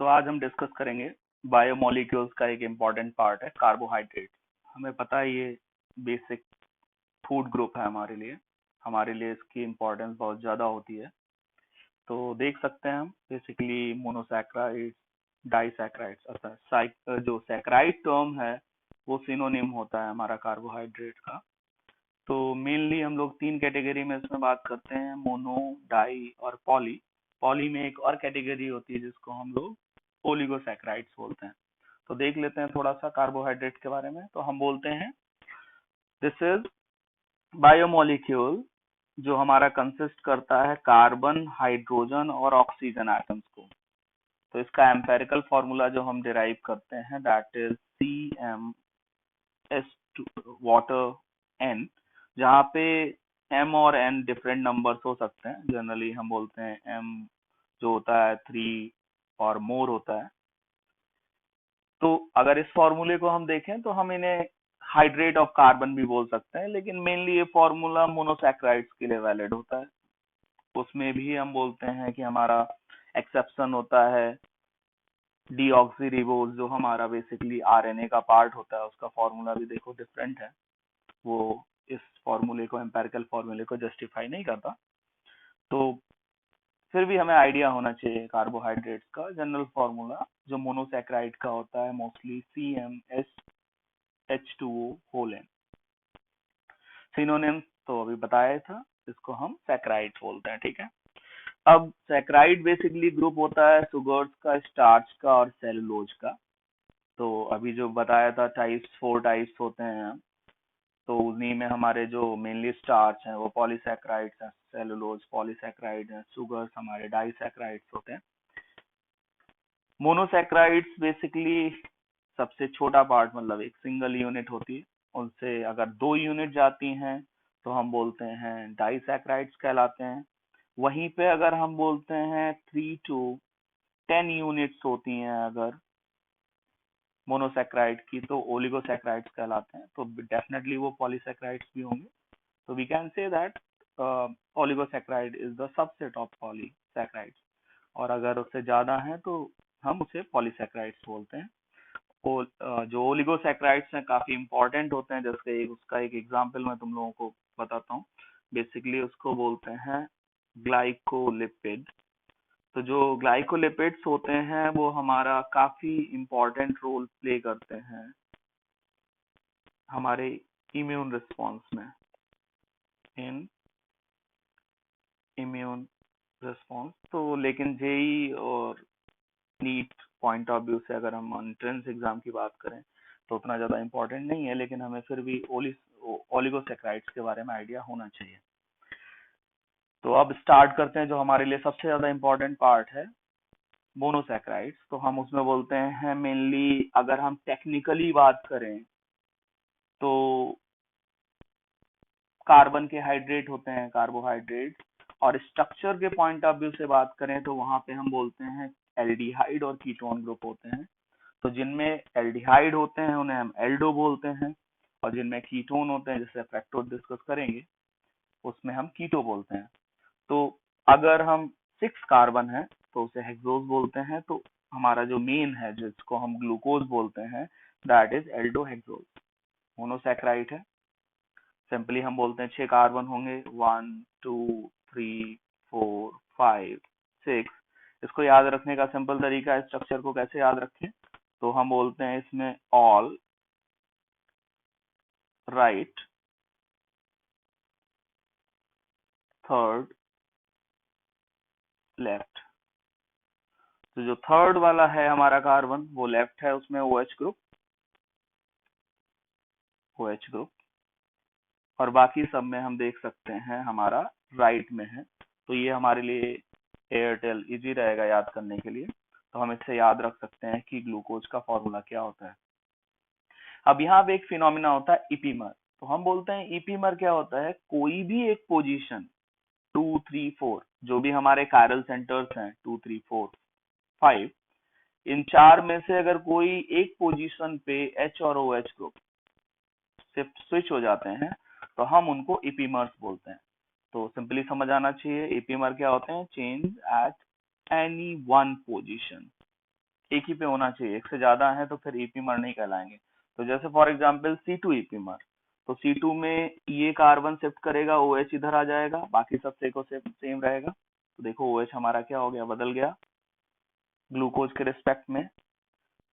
तो आज हम डिस्कस करेंगे बायोमोलिक्यूल्स का एक इम्पॉर्टेंट पार्ट है कार्बोहाइड्रेट। हमें पता है ये बेसिक फूड ग्रुप है हमारे लिए इसकी इम्पोर्टेंस बहुत ज़्यादा होती है। तो देख सकते हैं हम बेसिकली मोनोसैक्राइड्स, डाइसैक्राइड्स, अर्थात जो सैक्राइड टर्म है वो सिनोनिम होता है हमारा कार्बोहाइड्रेट का। तो मेनली हम लोग तीन कैटेगरी में इसमें बात करते हैं, मोनो, डाई और पॉली। पॉली में एक और कैटेगरी होती है जिसको हम लोग ओलिगोसैक्राइड्स बोलते हैं। तो देख लेते हैं थोड़ा सा कार्बोहाइड्रेट के बारे में। तो हम बोलते हैं दिस इज बायोमोलिक्यूल जो हमारा कंसिस्ट करता है कार्बन, हाइड्रोजन और ऑक्सीजन एटम्स को। तो इसका एम्पेरिकल फॉर्मूला जो हम डिराइव करते हैं that is CmS2 water N, जहाँ पे M और N डिफरेंट नंबर्स हो सकते हैं। जनरली हम बोलते हैं M जो होता है 3 और मोर होता है। तो अगर इस फॉर्मूले को हम देखें तो हम इन्हें हाइड्रेट ऑफ कार्बन भी बोल सकते हैं, लेकिन मेनली ये फॉर्मूला मोनोसैक्राइड्स के लिए वैलिड होता है। उसमें भी हम बोलते हैं कि हमारा एक्सेप्शन होता है डीऑक्सीरिबोज, जो हमारा बेसिकली आरएनए का पार्ट होता है। उसका फॉर्मूला भी देखो डिफरेंट है, वो इस फॉर्मूले को, एम्पेरिकल फॉर्मूले को जस्टिफाई नहीं करता। तो फिर भी हमें आइडिया होना चाहिए कार्बोहाइड्रेट्स का जनरल फॉर्मूला जो मोनोसैक्राइड का होता है, mostly CmSH2O whole N। Synonyms तो अभी बताया था, इसको हम सैक्राइड बोलते हैं, ठीक है। अब सैक्राइड बेसिकली ग्रुप होता है सुगर्स का, स्टार्च का और सेलुलोज का। तो अभी जो बताया था टाइप्स, 4 टाइप्स होते हैं। तो उन्हीं में हमारे जो मेनली स्टार्च हैं वो पॉलीसैक्राइड्स हैं, सेलुलोज पॉलीसैक्राइड हैं, सुगर्स हमारे डाइसैक्राइड्स होते हैं। मोनोसैक्राइड्स बेसिकली सबसे छोटा पार्ट, मतलब एक सिंगल यूनिट होती है। उनसे अगर 2 यूनिट जाती हैं तो हम बोलते हैं डाइसैक्राइड्स कहलाते हैं। वहीं पे अगर हम बोलते हैं 3 to 10 यूनिट्स होती हैं अगर मोनोसैक्राइड की, तो ओलिगोसैक्राइड्स कहलाते हैं। तो डेफिनेटली वो पॉलीसैक्राइड्स भी होंगे। So we can say that oligosaccharide is the subset of polysaccharides, और अगर उससे ज्यादा है तो हम उसे पॉलीसैक्राइड्स बोलते हैं। जो ओलिगोसैक्राइड्स हैं काफी इंपॉर्टेंट होते हैं। जैसे उसका एक एग्जांपल मैं तुम लोगों को बताता हूँ। बेसिकली उसको बोलते हैं ग्लाइकोलिपिड। तो जो ग्लाइकोलिपिड्स होते हैं वो हमारा काफी इंपॉर्टेंट रोल प्ले करते हैं हमारे इम्यून रिस्पॉन्स में, इन इम्यून रिस्पॉन्स। तो लेकिन जेई और नीट पॉइंट ऑफ व्यू से अगर हम एंट्रेंस एग्जाम की बात करें तो उतना ज्यादा इंपॉर्टेंट नहीं है, लेकिन हमें फिर भी ओलिगोसैक्राइड्स के बारे में आइडिया होना चाहिए। तो अब स्टार्ट करते हैं जो हमारे लिए सबसे ज्यादा इंपॉर्टेंट पार्ट है, मोनोसैक्राइड्स। तो हम उसमें बोलते हैं मेनली, अगर हम टेक्निकली बात करें तो कार्बन के हाइड्रेट होते हैं कार्बोहाइड्रेट, और स्ट्रक्चर के पॉइंट ऑफ व्यू से बात करें तो वहां पे हम बोलते हैं एल्डिहाइड और कीटोन ग्रुप होते हैं। तो जिनमें एल्डिहाइड होते हैं उन्हें हम एल्डो बोलते हैं, और जिनमें कीटोन होते हैं, जैसे फ्रैक्टोज डिस्कस करेंगे, उसमें हम कीटो बोलते हैं। तो अगर हम 6 कार्बन है तो उसे हेक्सोज बोलते हैं। तो हमारा जो मेन है जिसको हम ग्लूकोज बोलते हैं that is Aldo hexose. Monosaccharide है, सिंपली हम बोलते हैं 6 कार्बन होंगे, 1 2 3 4 5 6। इसको याद रखने का सिंपल तरीका है, स्ट्रक्चर को कैसे याद रखें, तो हम बोलते हैं इसमें ऑल, राइट, थर्ड, लेफ्ट। तो जो थर्ड वाला है हमारा कार्बन वो लेफ्ट है, उसमें OH ग्रुप, OH ग्रुप, और बाकी सब में हम देख सकते हैं हमारा राइट में है। तो ये हमारे लिए एयरटेल इजी रहेगा याद करने के लिए। तो हम इससे याद रख सकते हैं कि ग्लूकोज का फॉर्मूला क्या होता है। अब यहाँ पे एक फिनोमिना होता है इपीमर। तो हम बोलते हैं इपीमर क्या होता है, कोई भी एक पोजीशन 2 3 4, जो भी हमारे कायरल सेंटर्स हैं 2 3 4 5, इन 4 में से अगर कोई एक पोजीशन पे H और OH ग्रुप से स्विच हो जाते हैं तो हम उनको इपीमर्स बोलते हैं। तो सिंपली समझ आना चाहिए इपीमर क्या होते हैं, change at any one position. एक ही पे होना चाहिए, एक से ज्यादा है तो फिर ईपीमर नहीं कहलाएंगे। तो जैसे फॉर एग्जांपल C2 ईपीमर, तो C2 में ये कार्बन शिफ्ट करेगा, OH इधर आ जाएगा, बाकी सब सेको सेम रहेगा। तो देखो OH हमारा क्या हो गया, बदल गया ग्लूकोज के रिस्पेक्ट में।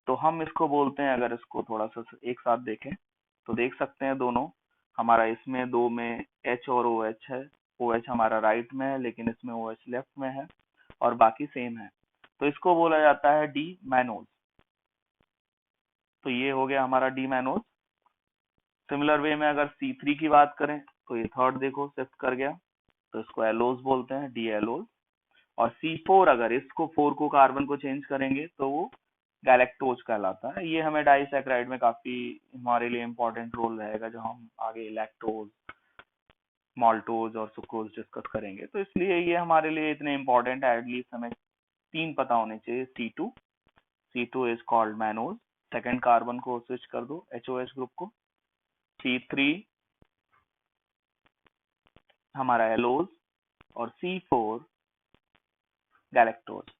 तो हम इसको बोलते हैं, अगर इसको थोड़ा सा एक साथ देखें तो देख सकते हैं दोनों, हमारा इसमें दो में H और OH है। OH हमारा राइट में है लेकिन इसमें OH लेफ्ट में है, और बाकी सेम है। तो इसको बोला जाता है डी मैनोज। तो ये हो गया हमारा डी मैनोज। सिमिलर वे में अगर C3 की बात करें तो ये थर्ड देखो शिफ्ट कर गया, तो इसको एलोज बोलते हैं, डी एलोज। और C4, अगर इसको 4 को कार्बन को चेंज करेंगे तो वो गैलेक्टोज कहलाता है। ये हमें डाइसैकेराइड में काफी हमारे लिए इंपॉर्टेंट रोल रहेगा, जो हम आगे लैक्टोज, माल्टोज और सुक्रोज डिस्कस करेंगे। तो इसलिए ये हमारे लिए इतने इंपॉर्टेंट है, एटलीस्ट हमें तीन पता होने चाहिए। C2 is called mannose, second carbon को स्विच कर दो HOH ग्रुप को। C3 हमारा एलोज, और C4 गैलेक्टोज।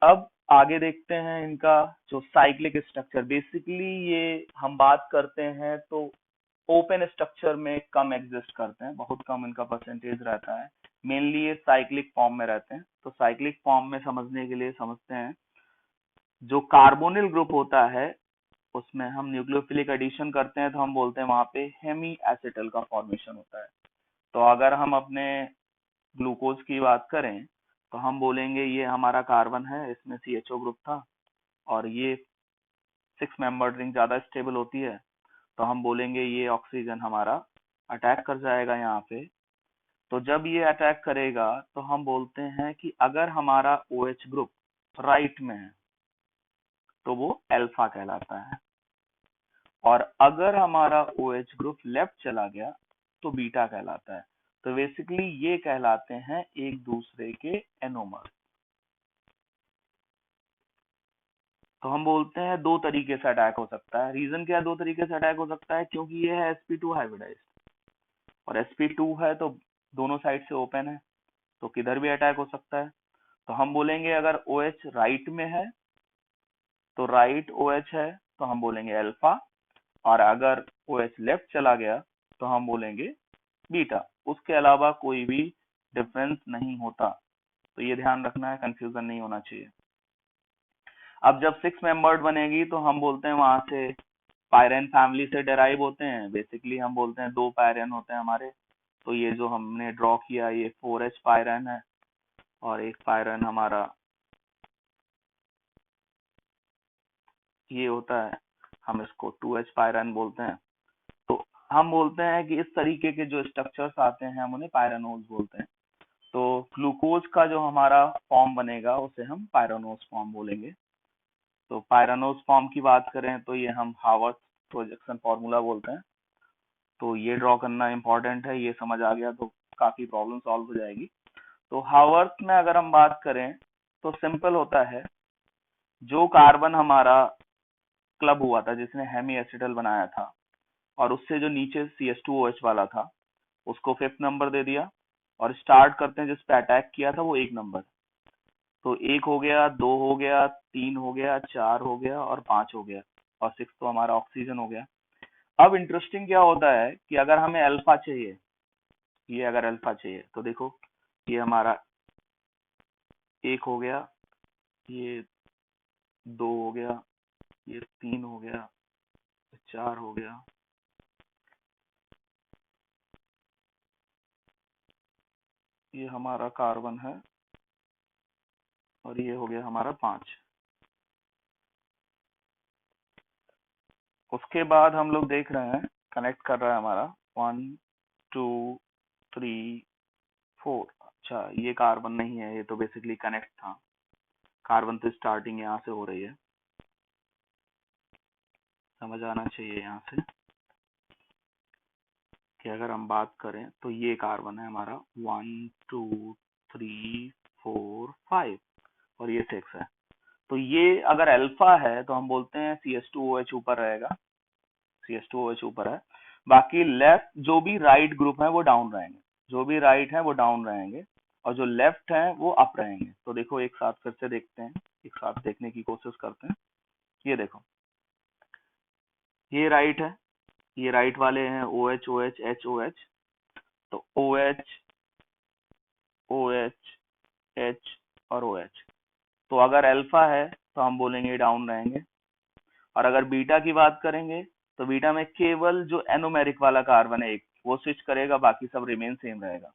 अब आगे देखते हैं इनका जो साइक्लिक स्ट्रक्चर। बेसिकली ये हम बात करते हैं तो ओपन स्ट्रक्चर में कम एग्जिस्ट करते हैं, बहुत कम इनका परसेंटेज रहता है। मेनली ये साइक्लिक फॉर्म में रहते हैं। तो साइक्लिक फॉर्म में समझने के लिए समझते हैं, जो कार्बोनिल ग्रुप होता है उसमें हम न्यूक्लियोफिलिक एडिशन करते हैं तो हम बोलते हैं वहां पे हेमी एसिटल का फॉर्मेशन होता है। तो अगर हम अपने ग्लूकोज की बात करें तो हम बोलेंगे ये हमारा कार्बन है, इसमें CHO ग्रुप था, और ये 6 मेंबर्ड रिंग ज्यादा स्टेबल होती है, तो हम बोलेंगे ये ऑक्सीजन हमारा अटैक कर जाएगा यहाँ पे। तो जब ये अटैक करेगा तो हम बोलते हैं कि अगर हमारा OH ग्रुप राइट में है तो वो अल्फा कहलाता है, और अगर हमारा OH ग्रुप लेफ्ट चला गया तो बीटा कहलाता है। तो बेसिकली ये कहलाते हैं एक दूसरे के एनोमर। तो हम बोलते हैं दो तरीके से अटैक हो सकता है। रीजन क्या दो तरीके से अटैक हो सकता है, क्योंकि ये है sp2 हाइब्रिडाइज्ड, और sp2 है तो दोनों साइड से ओपन है, तो किधर भी अटैक हो सकता है। तो हम बोलेंगे अगर OH राइट में है तो राइट OH है तो हम बोलेंगे अल्फा, और अगर OH लेफ्ट चला गया तो हम बोलेंगे बीटा। उसके अलावा कोई भी डिफरेंस नहीं होता। तो ये ध्यान रखना है, कंफ्यूजन नहीं होना चाहिए। अब जब 6 मेंबर्ड बनेगी तो हम बोलते हैं वहां से पायरेन फैमिली से डेराइव होते हैं। बेसिकली हम बोलते हैं दो पायरेन होते हैं हमारे। तो ये जो हमने ड्रॉ किया ये 4H पायरेन है, और एक पायरेन हमारा ये होता है, हम इसको 2H पायरेन बोलते हैं। तो हम बोलते हैं कि इस तरीके के जो स्ट्रक्चर्स आते हैं हम उन्हें पायरेनोज बोलते हैं। तो ग्लूकोज का जो हमारा फॉर्म बनेगा उसे हम पायरेनोज फॉर्म बोलेंगे। तो पायरेनोज फॉर्म की बात करें तो ये हम हावर्थ प्रोजेक्शन फॉर्मूला बोलते हैं। तो ये ड्रॉ करना इंपॉर्टेंट है, ये समझ आ गया तो काफी प्रॉब्लम सॉल्व हो जाएगी। तो हावर्थ में अगर हम बात करें तो सिंपल होता है, जो कार्बन हमारा क्लब हुआ था जिसने हेमी एसिटल बनाया था, और उससे जो नीचे CH2OH वाला था उसको 5th नंबर दे दिया, और स्टार्ट करते हैं जिस पे अटैक किया था वो 1 नंबर। तो 1 हो गया, 2 हो गया, 3 हो गया, 4 हो गया, और 5 हो गया, और 6 तो हमारा ऑक्सीजन हो गया। अब इंटरेस्टिंग क्या होता है कि अगर हमें अल्फा चाहिए, ये अगर अल्फा चाहिए तो देखो ये हमारा 1 हो गया, ये 2 हो गया, ये 3 हो गया, 4 हो गया, ये हमारा कार्बन है, और ये हो गया हमारा 5। उसके बाद हम लोग देख रहे हैं कनेक्ट कर रहा है हमारा 1 2 3 4। अच्छा ये कार्बन नहीं है, ये तो बेसिकली कनेक्ट था। कार्बन तो स्टार्टिंग यहाँ से हो रही है, समझ आना चाहिए यहाँ से कि अगर हम बात करें तो ये कार्बन है हमारा 1 2 3 4 5, और ये 6 है। तो ये अगर अल्फा है तो हम बोलते हैं CH2OH ऊपर रहेगा, CH2OH ऊपर है। बाकी लेफ्ट जो भी राइट ग्रुप है वो डाउन रहेंगे, जो भी राइट है वो डाउन रहेंगे। और जो लेफ्ट है वो अप रहेंगे। तो देखो एक साथ फिर से देखते हैं, एक साथ देखने की कोशिश करते हैं। ये देखो, ये राइट है, ये राइट वाले हैं O H O H H O H. तो O H O H H और ओ एच। तो अगर अल्फा है तो हम बोलेंगे डाउन रहेंगे, और अगर बीटा की बात करेंगे तो बीटा में केवल जो एनोमेरिक वाला कार्बन है एक, वो स्विच करेगा, बाकी सब रिमेन सेम रहेगा।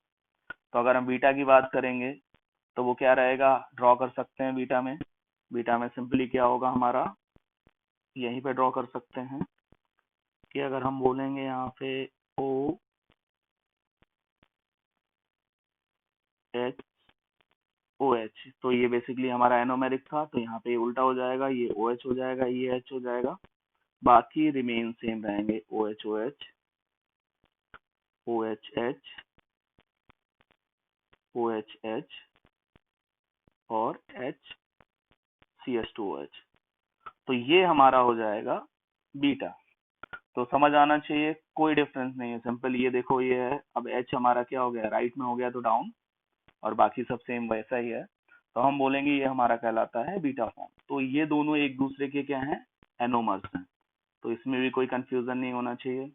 तो अगर हम बीटा की बात करेंगे तो वो क्या रहेगा, ड्रॉ कर सकते हैं बीटा में। बीटा में सिंपली क्या होगा हमारा, यहीं पे ड्रॉ कर सकते हैं कि अगर हम बोलेंगे यहाँ पे ओ एच ओ एच, तो ये बेसिकली हमारा एनोमेरिक था, तो यहाँ पे उल्टा हो जाएगा, ये ओ एच हो जाएगा, ये एच हो जाएगा, बाकी रिमेन सेम रहेंगे, O H O H O H H O H H और H C H two O H. तो ये हमारा हो जाएगा बीटा। तो समझ आना चाहिए, कोई डिफरेंस नहीं है, सिंपल ये देखो ये है। अब एच हमारा क्या हो गया, राइट में हो गया तो डाउन, और बाकी सब सेम वैसा ही है। तो हम बोलेंगे ये हमारा कहलाता है बीटा फॉर्म। तो ये दोनों एक दूसरे के क्या हैं, एनोमर्स हैं। तो इसमें भी कोई कंफ्यूजन नहीं होना चाहिए।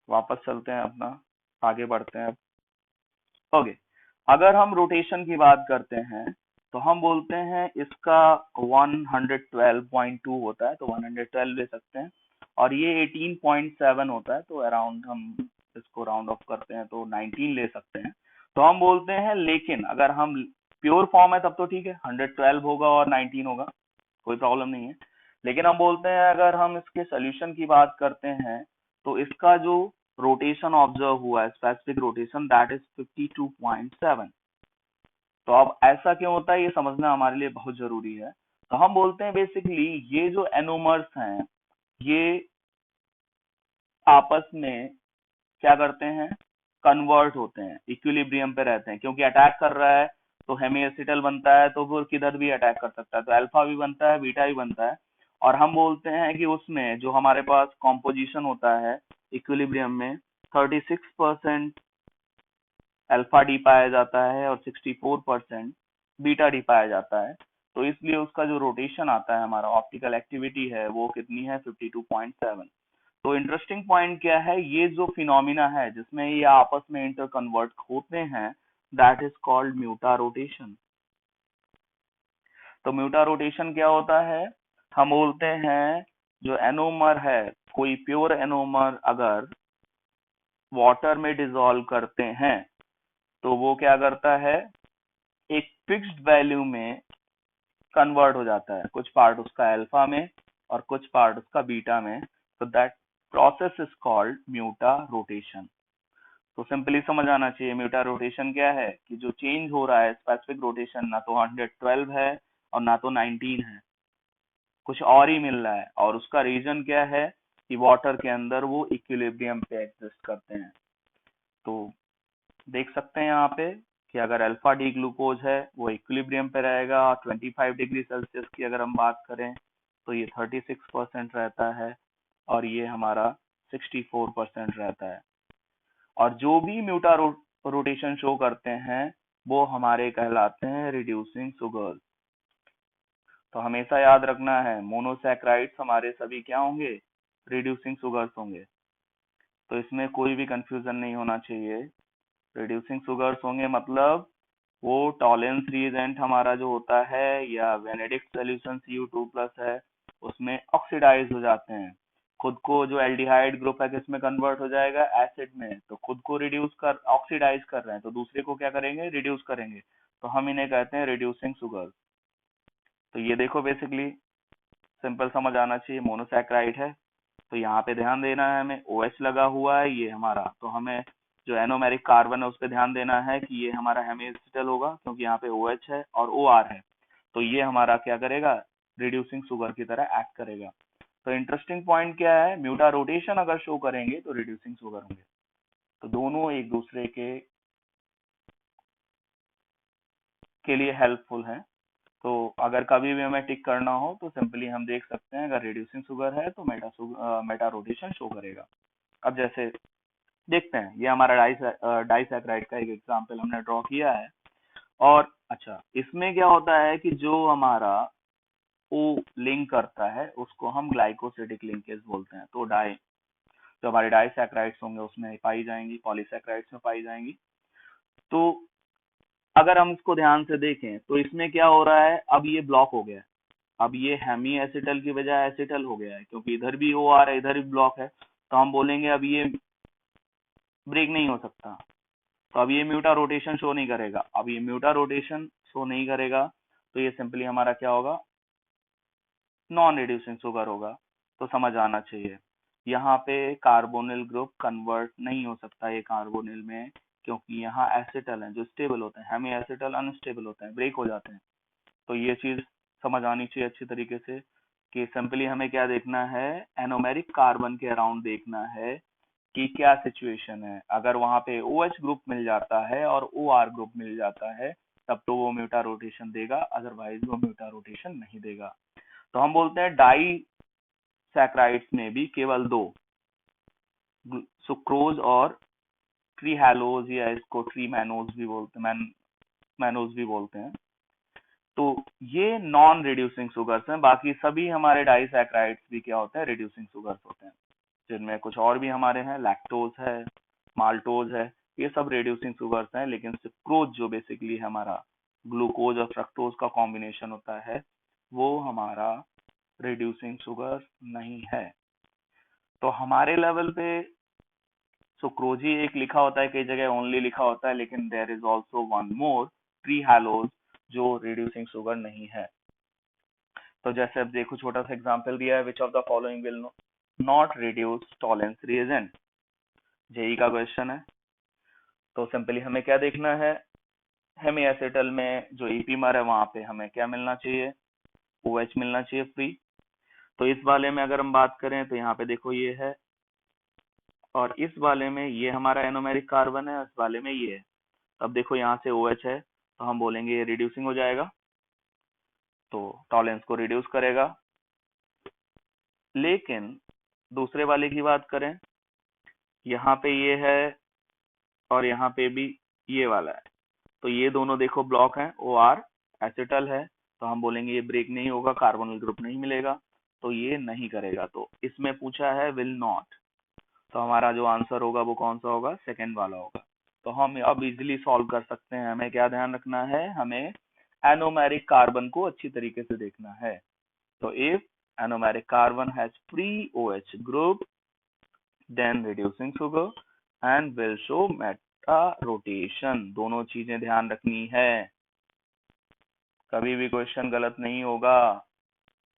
वापस चलते हैं अपना, आगे बढ़ते हैं। ओके, अगर हम रोटेशन की बात करते हैं तो हम बोलते हैं इसका 112.2 होता है, तो 112 ले सकते हैं, और ये 18.7 होता है, तो अराउंड हम इसको राउंड ऑफ करते हैं तो 19 ले सकते हैं। तो हम बोलते हैं, लेकिन अगर हम प्योर फॉर्म है तब तो ठीक है, 112 होगा और 19 होगा, कोई प्रॉब्लम नहीं है। लेकिन हम बोलते हैं अगर हम इसके सोल्यूशन की बात करते हैं तो इसका जो रोटेशन ऑब्जर्व हुआ है, स्पेसिफिक रोटेशन, दैट इज 52.7। तो अब ऐसा क्यों होता है ये समझना हमारे लिए बहुत जरूरी है। तो हम बोलते हैं बेसिकली ये जो एनोमर्स हैं ये आपस में क्या करते हैं, कन्वर्ट होते हैं, इक्विलिब्रियम पे रहते हैं, क्योंकि अटैक कर रहा है तो हेमिएसिटल बनता है, तो वो किधर भी अटैक कर सकता है, तो अल्फा भी बनता है, बीटा भी बनता है। और हम बोलते हैं कि उसमें जो हमारे पास कॉम्पोजिशन होता है इक्विलिब्रियम में, 36% अल्फा डी पाया जाता है और 64% बीटा डी पाया जाता है। तो इसलिए उसका जो रोटेशन आता है, हमारा ऑप्टिकल एक्टिविटी है, वो कितनी है, 52.7। तो इंटरेस्टिंग पॉइंट क्या है, ये जो फिनोमिना है जिसमें ये आपस में इंटर कन्वर्ट होते हैं, that is called mutarotation. तो म्यूटा रोटेशन क्या होता है, हम बोलते हैं जो एनोमर है, कोई प्योर एनोमर अगर वाटर में डिसॉल्व करते हैं तो वो क्या करता है, एक फिक्स्ड वैल्यू में कन्वर्ट हो जाता है, कुछ पार्ट उसका अल्फा में और कुछ पार्ट उसका बीटा में। तो that process is called mutarotation. तो सिंपली समझ आना चाहिए म्यूटा रोटेशन क्या है, कि जो चेंज हो रहा है स्पेसिफिक रोटेशन ना तो 112 है और ना तो 19 है, कुछ और ही मिल रहा है, और उसका रीजन क्या है कि वाटर के अंदर वो इक्विलिब्रियम पे एग्जिस्ट करते हैं। तो देख सकते हैं यहाँ पे कि अगर अल्फा डी ग्लूकोज है वो इक्विलिब्रियम पे रहेगा, 25 डिग्री सेल्सियस की अगर हम बात करें तो ये 36% रहता है, और ये हमारा 64% रहता है। और जो भी म्यूटा रोटेशन शो करते हैं वो हमारे कहलाते हैं रिड्यूसिंग सुगर्स। तो हमेशा याद रखना है, मोनोसैक्राइड्स हमारे सभी क्या होंगे, रिड्यूसिंग सुगर्स होंगे। तो इसमें कोई भी कंफ्यूजन नहीं होना चाहिए, रिड्यूसिंग सुगर्स होंगे मतलब वो टॉलेंस रिएजेंट हमारा जो होता है, या वेनेडिक्ट सोल्यूशन Cu2+ है, उसमें ऑक्सीडाइज हो जाते हैं, खुद को जो एल्डिहाइड ग्रुप है किसमें कन्वर्ट हो जाएगा, एसिड में। तो खुद को रिड्यूस कर, ऑक्सीडाइज कर रहे हैं, तो दूसरे को क्या करेंगे, रिड्यूस करेंगे। तो हम इन्हें कहते हैं रिड्यूसिंग सुगर। तो ये देखो बेसिकली सिंपल समझ आना चाहिए, मोनोसैक्राइड है तो यहाँ पे ध्यान देना है हमें, ओ OH लगा हुआ है ये हमारा, तो हमें जो एनोमेरिक कार्बन है उस पर ध्यान देना है कि ये हमारा हेमिएसिटल होगा, क्योंकि यहाँ पे ओ OH है और ओ आर है, तो ये हमारा क्या करेगा, रिड्यूसिंग सुगर की तरह एक्ट करेगा। तो इंटरेस्टिंग पॉइंट क्या है, म्यूटा रोटेशन अगर शो करेंगे तो रिड्यूसिंग सुगर होंगे। तो दोनों एक दूसरे के लिए हेल्पफुल है। तो अगर कभी भी हमें टिक करना हो तो सिंपली हम देख सकते हैं, अगर रिड्यूसिंग सुगर है तो मेटा रोटेशन शो करेगा। अब जैसे देखते हैं, ये हमारा डाइसैक्राइड का एक एग्जांपल हमने ड्रॉ किया है। और अच्छा, इसमें क्या होता है कि जो हमारा ओ लिंक करता है उसको हम ग्लाइकोसिडिक लिंकेज बोलते हैं। तो जो हमारे डाइसैकेराइड्स होंगे उसमें पाई जाएंगी, पॉलीसैकेराइड्स में पाई जाएंगी। तो अगर हम इसको ध्यान से देखें तो इसमें क्या हो रहा है, अब ये ब्लॉक हो गया है। अब ये हेमी एसिटल की बजाय एसिटल हो गया है, क्योंकि इधर भी ओ आ रहा है, इधर भी ब्लॉक है। तो हम बोलेंगे अब ये ब्रेक नहीं हो सकता। तो अब ये म्यूटा रोटेशन शो नहीं करेगा। अब ये म्यूटा रोटेशन शो नहीं करेगा तो ये सिंपली हमारा क्या होगा, नॉन रिड्यूसिंग शुगर होगा। तो समझ आना चाहिए, यहाँ पे कार्बोनिल ग्रुप कन्वर्ट नहीं हो सकता ये कार्बोनिल में, क्योंकि यहाँ एसिटल है जो स्टेबल होते हैं, हेमी एसिटल अनस्टेबल होते हैं, ब्रेक हो जाते हैं। तो ये चीज समझ आनी चाहिए अच्छी तरीके से कि सिंपली हमें क्या देखना है, एनोमेरिक कार्बन के अराउंड देखना है कि क्या सिचुएशन है। अगर वहां पे OH ग्रुप मिल जाता है और OR ग्रुप मिल जाता है तब तो वो म्यूटा रोटेशन देगा, अदरवाइज वो म्यूटा रोटेशन नहीं देगा। तो हम बोलते हैं डाई सैक्राइड्स में भी केवल दो, सुक्रोज और ट्री हेलोज, या इसको ट्री मैनोज भी बोलते हैं, मैनोज भी बोलते हैं। तो ये नॉन रिड्यूसिंग शुगर्स हैं। बाकी सभी हमारे डाइसैक्राइड्स भी क्या होते हैं, रिड्यूसिंग शुगर्स होते हैं, जिनमें कुछ और भी हमारे हैं, लैक्टोज है, माल्टोज है, ये सब रिड्यूसिंग शुगर्स हैं। लेकिन सुक्रोज जो बेसिकली हमारा ग्लूकोज और फ्रक्टोज का कॉम्बिनेशन होता है वो हमारा रिड्यूसिंग शुगर नहीं है। तो हमारे लेवल पे सुक्रोज ही एक लिखा होता है, कई जगह ओनली लिखा होता है, लेकिन there is also one more, trehalose, जो रिड्यूसिंग शुगर नहीं है। तो जैसे अब देखो, छोटा सा एग्जांपल दिया है, which of the following will not reduce Tollens reagent, JEE का क्वेश्चन है। तो सिंपली हमें क्या देखना है, हेमी एसिटल में जो ईपीमर है वहां पे हमें क्या मिलना चाहिए, OH मिलना चाहिए फ्री। तो इस वाले में अगर हम बात करें तो यहाँ पे देखो ये है, और इस वाले में ये हमारा एनोमेरिक कार्बन है, इस वाले में ये है। अब देखो यहाँ से OH है तो हम बोलेंगे ये रिड्यूसिंग हो जाएगा, तो टॉलेंस को रिड्यूस करेगा। लेकिन दूसरे वाले की बात करें, यहाँ पे ये है और यहाँ पे भी ये वाला है, तो ये दोनों देखो ब्लॉक है, OR एसिटल है, तो हम बोलेंगे ये ब्रेक नहीं होगा, कार्बोनिल ग्रुप नहीं मिलेगा, तो ये नहीं करेगा। तो इसमें पूछा है विल नॉट, तो हमारा जो आंसर होगा वो कौन सा होगा, सेकंड वाला होगा। तो हम अब इजिली सॉल्व कर सकते हैं। हमें क्या ध्यान रखना है, हमें एनोमेरिक कार्बन को अच्छी तरीके से देखना है। तो if anomeric carbon has free OH group then reducing sugar and will show mutarotation. दोनों चीजें ध्यान रखनी है, कभी भी क्वेश्चन गलत नहीं होगा।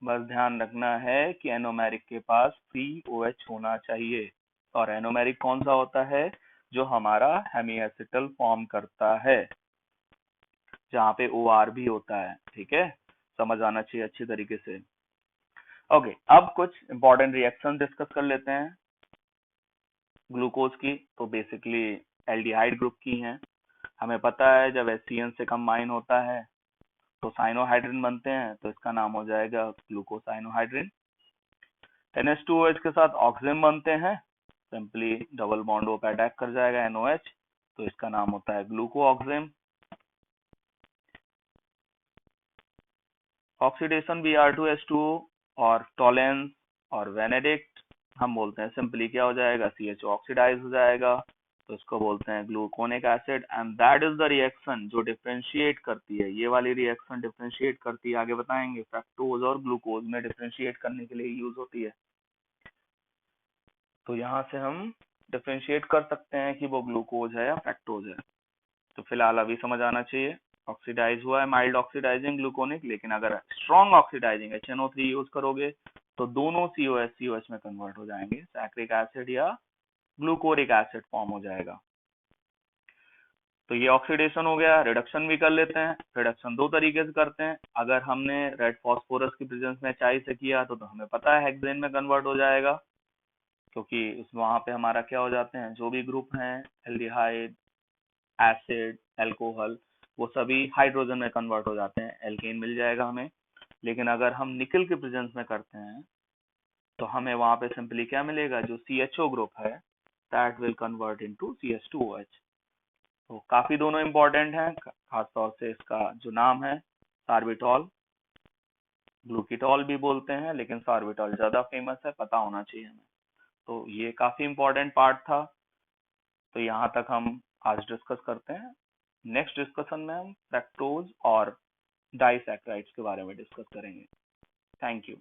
बस ध्यान रखना है कि एनोमेरिक के पास फ्री OH होना चाहिए। और एनोमेरिक कौन सा होता है, जो हमारा हेमी एसिटल फॉर्म करता है, जहाँ पे OR भी होता है। ठीक है, समझ आना चाहिए अच्छी तरीके से। ओके, अब कुछ इंपॉर्टेंट रिएक्शन डिस्कस कर लेते हैं ग्लूकोज की। तो बेसिकली एल्डिहाइड ग्रुप की हैं। हमें पता है जब HCN से कंबाइन होता है तो साइनोहाइड्रिन बनते हैं, तो इसका नाम हो जाएगा ग्लूकोसाइनोहाइड्रिन। NH2OH के साथ ऑक्सीजन बनते हैं, सिंपली डबल बॉन्ड पे अटैक कर जाएगा NOH, तो इसका नाम होता है ग्लूकोऑक्सिम। ऑक्सीडेशन Br2H2O और टॉलेंस और वेनेडिक्ट, हम बोलते हैं सिंपली क्या हो जाएगा, CHO ऑक्सीडाइज हो जाएगा, तो इसको बोलते हैं gluconic acid. And that is the reaction जो डिफरेंशिएट करती है, ये वाली रिएक्शन डिफरेंशिएट करती है, आगे बताएंगे, फ्रक्टोज और ग्लूकोज में डिफरेंशिएट करने के लिए यूज होती है। तो यहाँ से हम डिफरेंशिएट कर सकते हैं कि वो ग्लूकोज है या फ्रक्टोज है। तो फिलहाल अभी समझ आना चाहिए, ऑक्सीडाइज हुआ है माइल्ड ऑक्सीडाइजिंग ग्लूकोनिक, लेकिन अगर स्ट्रॉन्ग ऑक्सीडाइजिंग HNO3 यूज करोगे तो दोनों COH में कन्वर्ट हो जाएंगे, सैक्रिक एसिड या ग्लूकोरिक एसिड फॉर्म हो जाएगा। तो ये ऑक्सीडेशन हो गया। रिडक्शन भी कर लेते हैं। रिडक्शन दो तरीके से करते हैं, अगर हमने रेड फास्फोरस की प्रेजेंस में HI से किया तो हमें पता है हेक्सेन में कन्वर्ट हो जाएगा, क्योंकि उसमें वहां पे हमारा क्या हो जाते हैं, जो भी ग्रुप हैं एल्डिहाइड, एसिड, एल्कोहल, वो सभी हाइड्रोजन में कन्वर्ट हो जाते हैं, एल्केन मिल जाएगा हमें। लेकिन अगर हम निकल के प्रेजेंस में करते हैं तो हमें वहां पे सिंपली क्या मिलेगा, जो CHO ग्रुप है that will convert into CH2OH। तो काफी दोनों इम्पोर्टेंट हैं, खास तौर से इसका जो नाम है सार्बिटॉल, ग्लूकीटॉल भी बोलते हैं, लेकिन सार्बिटॉल ज्यादा फेमस है, पता होना चाहिए हमें। तो ये काफी इम्पोर्टेंट पार्ट था। तो यहाँ तक हम आज डिस्कस करते हैं। नेक्स्ट डिस्कशन में हम फ्रक्टोज और डाइसैक्राइड्स के बारे में डिस्कस करेंगे। Thank you.